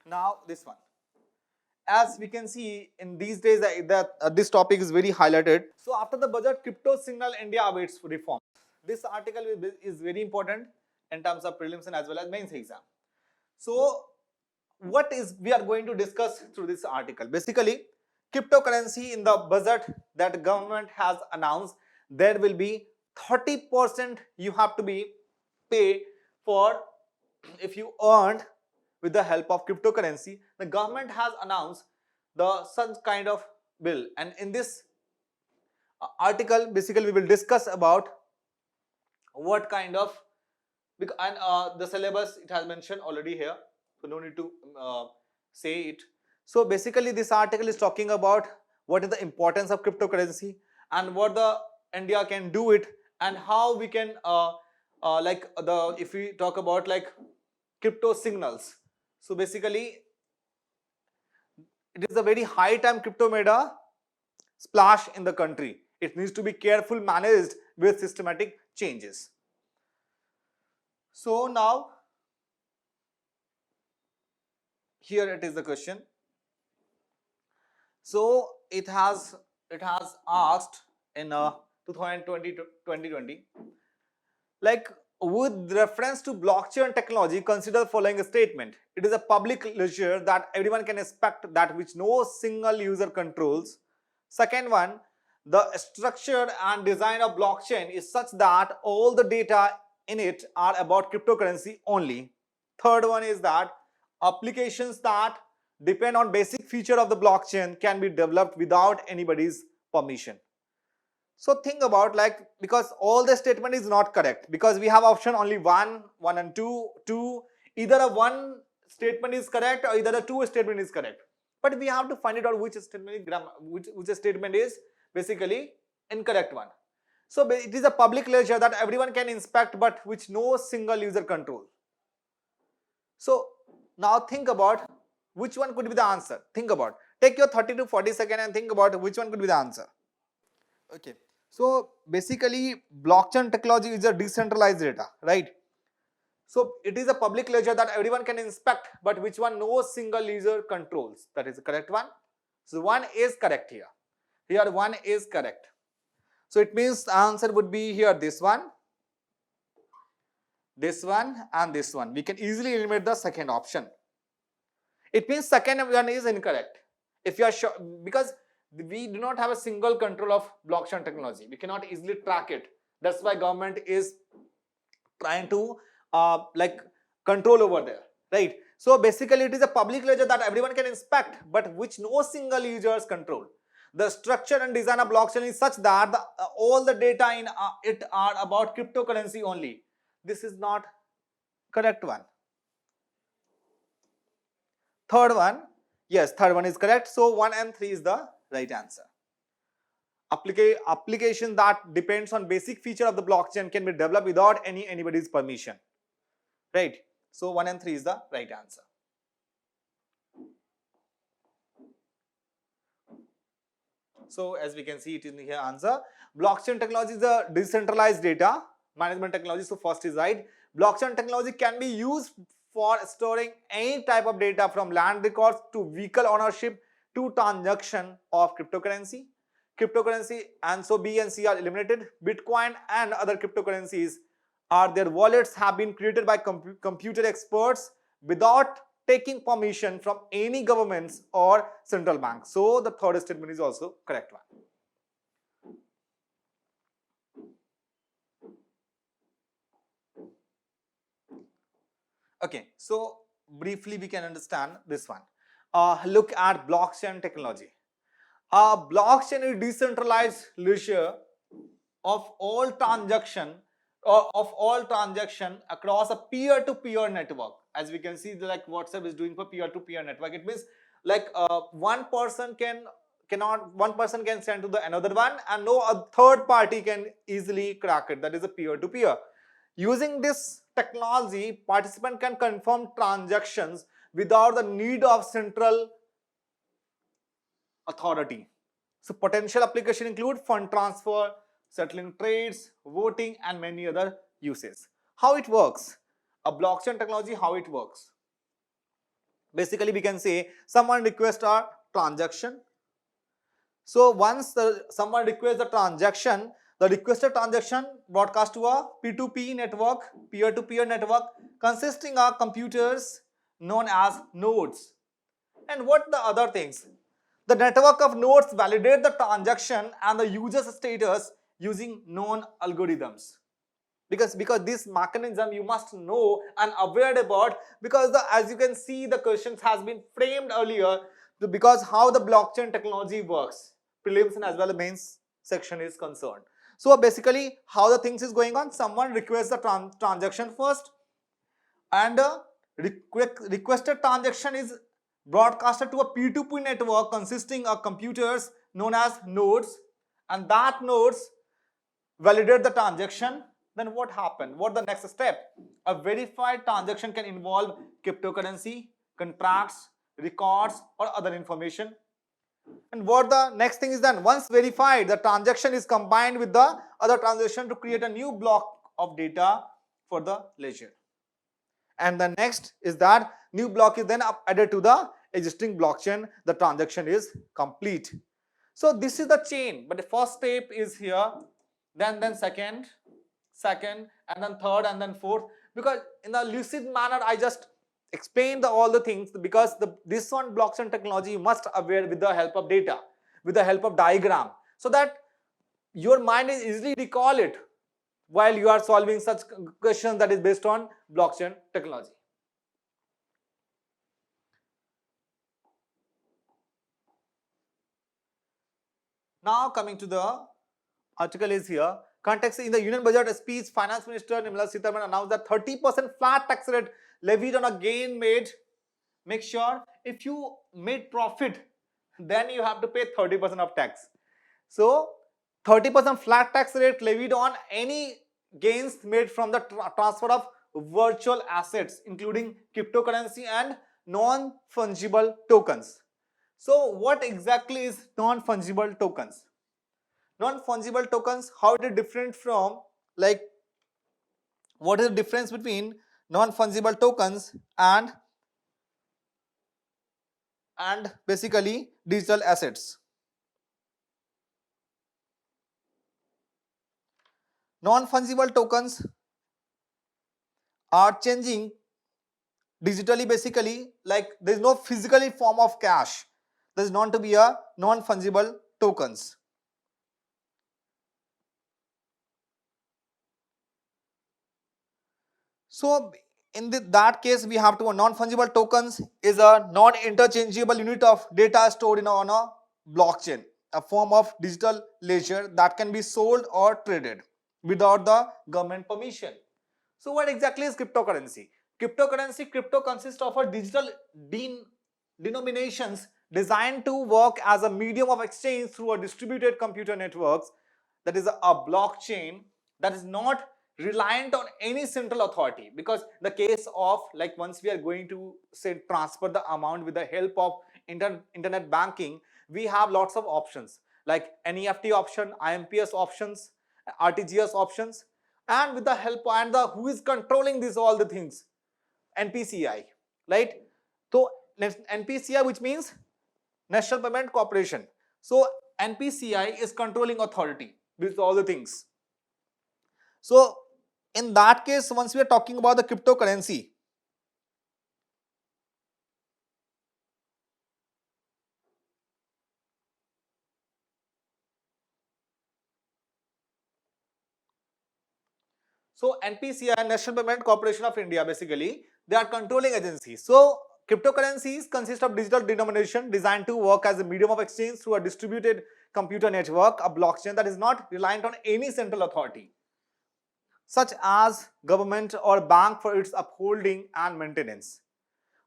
Now this one. As we can see in these days that this topic is very highlighted. So after the budget, crypto signal India awaits reform. This article is very important in terms of prelims and as well as mains exam. So what is we are going to discuss through this article? Basically, cryptocurrency in the budget that government has announced, there will be 30% you have to be pay for if you earned with the help of cryptocurrency. The government has announced the such kind of bill, and in this article basically we will discuss about what kind of, and the syllabus it has mentioned already here, so no need to say it. So basically this article is talking about what is the importance of cryptocurrency and what the India can do it, and how we can like the if we talk about like crypto signals. So basically it is a very high time crypto made a splash in the country. It needs to be careful managed with systematic changes. So now here it is the question. So it has asked in 2020, like, with reference to blockchain technology, consider the following statement. It is a public ledger that everyone can expect, that which no single user controls. Second one, the structure and design of blockchain is such that all the data in it are about cryptocurrency only. Third one is that applications that depend on basic feature of the blockchain can be developed without anybody's permission. So think about, like, because all the statement is not correct, because we have option only one and two. Either a one statement is correct or either a two statement is correct. But we have to find it out which statement which statement is basically incorrect one. So it is a public ledger that everyone can inspect, but which no single user control. So now think about which one could be the answer. Think about. Take your 30 to 40 seconds and think about which one could be the answer. Okay. So basically blockchain technology is a decentralized data, right? So it is a public ledger that everyone can inspect, but which one no single user controls. That is the correct one. So one is correct here. Here one is correct. So it means the answer would be here this one and this one. We can easily eliminate the second option. It means second one is incorrect. If you are sure, because we do not have a single control of blockchain technology, we cannot easily track it. That's why government is trying to like control over there, right? So basically it is a public ledger that everyone can inspect, but which no single users control. The structure and design of blockchain is such that all the data in it are about cryptocurrency only. This is not correct one. Third one, yes, third one is correct. So 1 and 3 is the right answer. Application that depends on basic feature of the blockchain can be developed without anybody's permission, right? So 1 and 3 is the right answer. So as we can see it in here answer, blockchain technology is a decentralized data management technology. So first is right. Blockchain technology can be used for storing any type of data from land records to vehicle ownership to transaction of cryptocurrency. And so B and C are eliminated. Bitcoin and other cryptocurrencies are their wallets have been created by computer experts without taking permission from any governments or central bank. So the third statement is also correct one. Okay, so briefly we can understand this one. Look at blockchain technology. Blockchain is decentralized ledger of all transaction across a peer-to-peer network. As we can see, like WhatsApp is doing for peer-to-peer network. It means like one person can send to the another one, and no third party can easily crack it. That is a peer-to-peer. Using this technology, participant can confirm transactions without the need of central authority. So potential application include fund transfer, settling trades, voting, and many other uses. How it works? A blockchain technology, how it works? Basically, we can say someone requests a transaction. So once someone requests the transaction, the requested transaction broadcast to a P2P network, peer-to-peer network, consisting of computers known as nodes. And what the other things? The network of nodes validate the transaction and the user's status using known algorithms. Because this mechanism you must know and aware about, because as you can see, the questions has been framed earlier, because how the blockchain technology works, prelims and as well as mains section is concerned. So basically how the things is going on, someone requests the transaction first, and requested transaction is broadcasted to a P2P network consisting of computers known as nodes, and that nodes validate the transaction. Then what happened? What the next step? A verified transaction can involve cryptocurrency, contracts, records, or other information. And what the next thing is done? Once verified, the transaction is combined with the other transaction to create a new block of data for the ledger. And the next is that new block is then added to the existing blockchain. The transaction is complete. So this is the chain, but the first step is here, then second, and then third, and then fourth. Because in a lucid manner, I just explained all the things, because this one blockchain technology you must aware with the help of data, with the help of diagram, so that your mind is easily recall it while you are solving such questions that is based on blockchain technology. Now coming to the article is here. Context: in the Union Budget speech, Finance Minister Nirmala Sitharaman announced that 30% flat tax rate levied on a gain made. Make sure if you made profit, then you have to pay 30% of tax. So 30% flat tax rate levied on any gains made from the transfer of virtual assets, including cryptocurrency and non-fungible tokens. So what exactly is non-fungible tokens? Non-fungible tokens, how it is different from, like, what is the difference between non-fungible tokens and basically digital assets? Non-fungible tokens are changing digitally, basically, like there is no physically form of cash. There is known to be a non-fungible tokens. So in that case, we have to, non-fungible tokens is a non-interchangeable unit of data stored on a blockchain, a form of digital ledger that can be sold or traded without the government permission. So what exactly is cryptocurrency? Crypto consists of a digital denominations designed to work as a medium of exchange through a distributed computer networks, that is a blockchain, that is not reliant on any central authority. Because the case of, like, once we are going to say transfer the amount with the help of internet banking, we have lots of options like NEFT option, IMPS options, RTGS options, and with the help and the who is controlling this all the things, NPCI, right? So NPCI, which means National Payment Corporation. So NPCI is controlling authority with all the things. So in that case, once we are talking about the cryptocurrency, so NPCI, National Payment Corporation of India, basically they are controlling agencies. So cryptocurrencies consist of digital denomination designed to work as a medium of exchange through a distributed computer network, a blockchain that is not reliant on any central authority, such as government or bank, for its upholding and maintenance.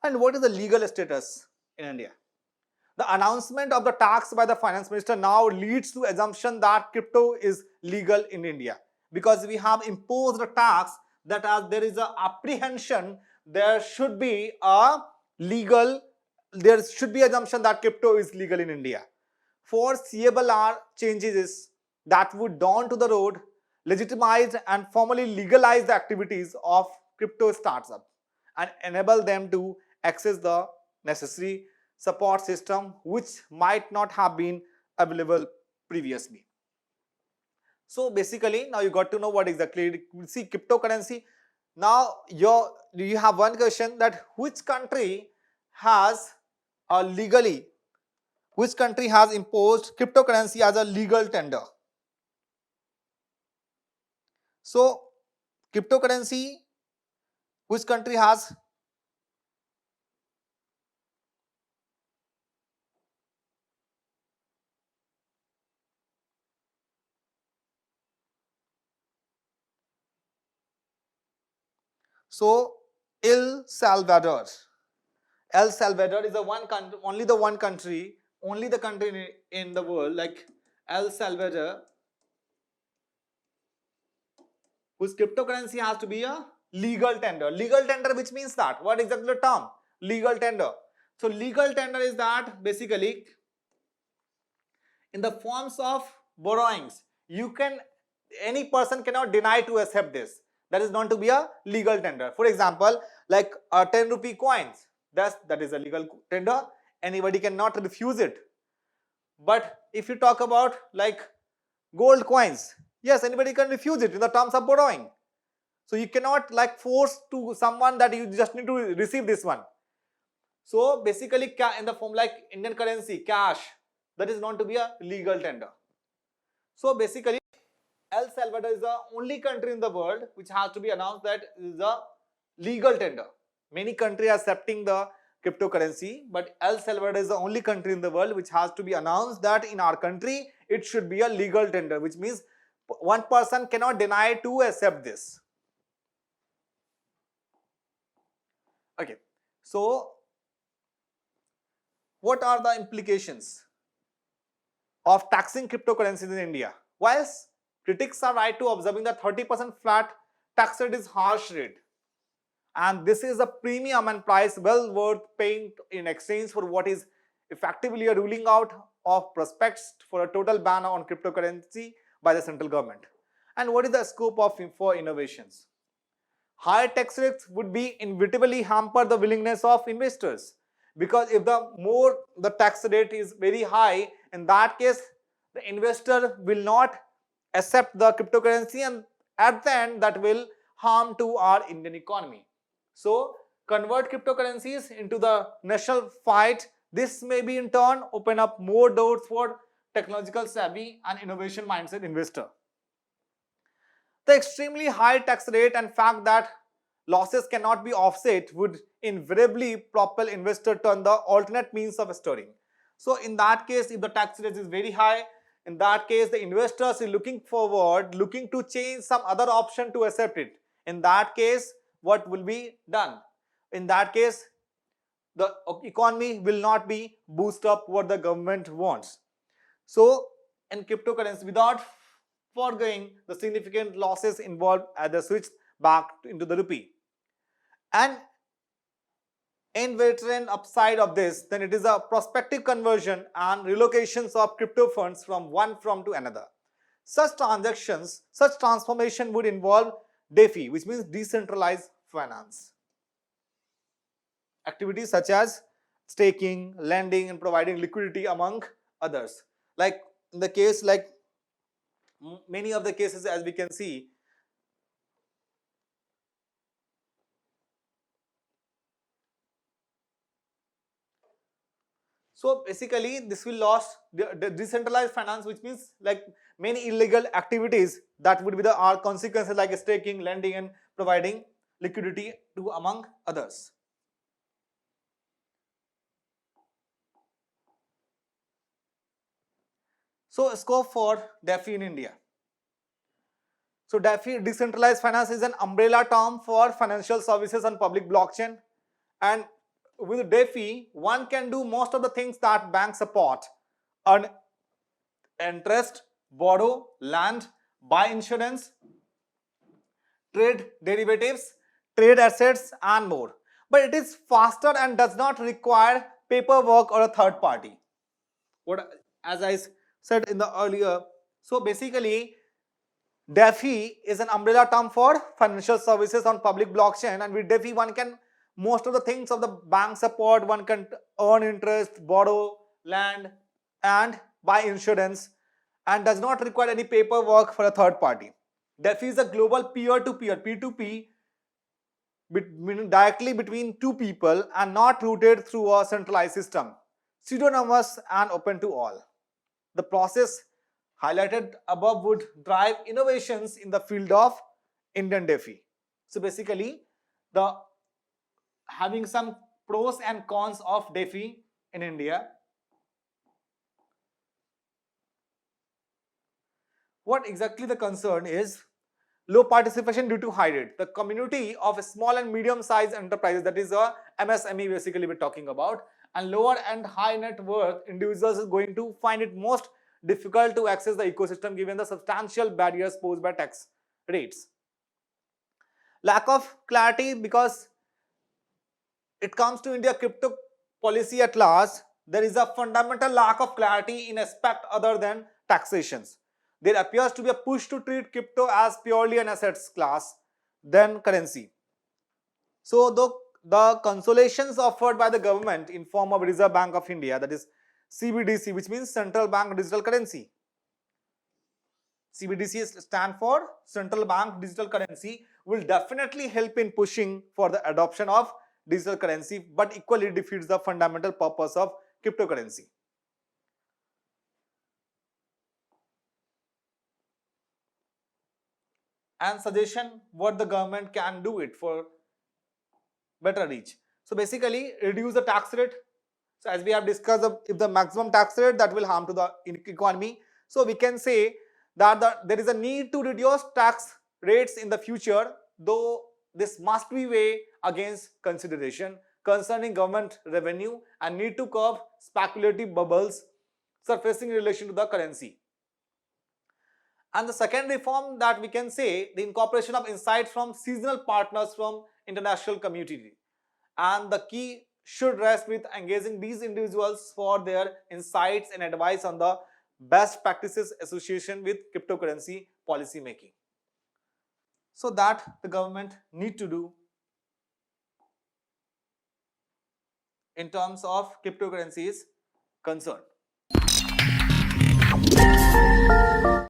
And what is the legal status in India? The announcement of the tax by the finance minister now leads to assumption that crypto is legal in India, because we have imposed a tax that as there is a apprehension, there should be a assumption that crypto is legal in India. Foreseeable are changes that would dawn to the road, legitimize and formally legalize the activities of crypto startups and enable them to access the necessary support system which might not have been available previously. So basically now you got to know what exactly, see cryptocurrency. Now you have one question, that which country has legally, which country has imposed cryptocurrency as a legal tender? So cryptocurrency, which country has? So El Salvador. El Salvador is the one country, only the one country, only the country in the world, like El Salvador, whose cryptocurrency has to be a legal tender. Legal tender, which means that, what exactly the term? Legal tender. So legal tender is that basically in the forms of borrowings, you can, any person cannot deny to accept this. That is known to be a legal tender. For example, like 10 rupee coins, that is a legal tender. Anybody cannot refuse it. But if you talk about like gold coins, yes, anybody can refuse it in the terms of borrowing. So you cannot like force to someone that you just need to receive this one. So basically in the form like Indian currency, cash, that is known to be a legal tender. So basically El Salvador is the only country in the world which has to be announced that is a legal tender. Many countries are accepting the cryptocurrency, but El Salvador is the only country in the world which has to be announced that in our country it should be a legal tender, which means one person cannot deny to accept this. Okay, so what are the implications of taxing cryptocurrencies in India? Whilst critics are right to observing that 30% flat tax rate is harsh rate, and this is a premium and price well worth paying in exchange for what is effectively a ruling out of prospects for a total ban on cryptocurrency by the central government. And what is the scope of for innovations? Higher tax rates would be inevitably hamper the willingness of investors, because if the more the tax rate is very high, in that case the investor will not accept the cryptocurrency, and at the end that will harm to our Indian economy. So convert cryptocurrencies into the national fight. This may be in turn open up more doors for technological savvy and innovation mindset investor. The extremely high tax rate and fact that losses cannot be offset would invariably propel investor to the alternate means of storing. So in that case, if the tax rate is very high, in that case the investors is looking to change some other option to accept it. In that case, what will be done? In that case, the economy will not be boost up what the government wants. So in cryptocurrency, without foregoing the significant losses involved at the switch back into the rupee, and inveterate upside of this, then it is a prospective conversion and relocations of crypto funds from one firm to another. Such transformation would involve DeFi, which means decentralized finance. Activities such as staking, lending, and providing liquidity among others. Like in the case, like many of the cases, as we can see, so basically this will lose the decentralized finance, which means like many illegal activities that would be the are consequences like staking, lending, and providing liquidity to among others. So scope for DeFi in India. So DeFi, decentralized finance, is an umbrella term for financial services on public blockchain, and with DeFi one can do most of the things that banks support: earn interest, borrow land, buy insurance, trade derivatives, trade assets, and more. But it is faster and does not require paperwork or a third party. What, as I said in the earlier, so basically DeFi is an umbrella term for financial services on public blockchain, and with DeFi one can Most of the things of the bank support, one can earn interest, borrow land, and buy insurance, and does not require any paperwork for a third party. DeFi is a global peer-to-peer, P2P, directly between two people and not routed through a centralized system, pseudonymous and open to all. The process highlighted above would drive innovations in the field of Indian DeFi. So basically, the having some pros and cons of DeFi in India. What exactly the concern is? Low participation due to high rate. The community of small and medium sized enterprises, that is a MSME basically we're talking about, and lower and high net worth individuals is going to find it most difficult to access the ecosystem given the substantial barriers posed by tax rates. Lack of clarity, because it comes to India crypto policy at last, there is a fundamental lack of clarity in aspect other than taxations. There appears to be a push to treat crypto as purely an assets class than currency. So the consolations offered by the government in form of Reserve Bank of India, that is CBDC, which means Central Bank Digital Currency. CBDC stand for Central Bank Digital Currency, will definitely help in pushing for the adoption of digital currency, but equally defeats the fundamental purpose of cryptocurrency. And suggestion what the government can do it for better reach. So basically reduce the tax rate. So as we have discussed, if the maximum tax rate, that will harm to the economy. So we can say that there is a need to reduce tax rates in the future, though this must be weighed against consideration concerning government revenue and need to curb speculative bubbles surfacing in relation to the currency. And the second reform that we can say, the incorporation of insights from seasonal partners from international community. And the key should rest with engaging these individuals for their insights and advice on the best practices association with cryptocurrency policy making. So that the government need to do in terms of cryptocurrency is concerned.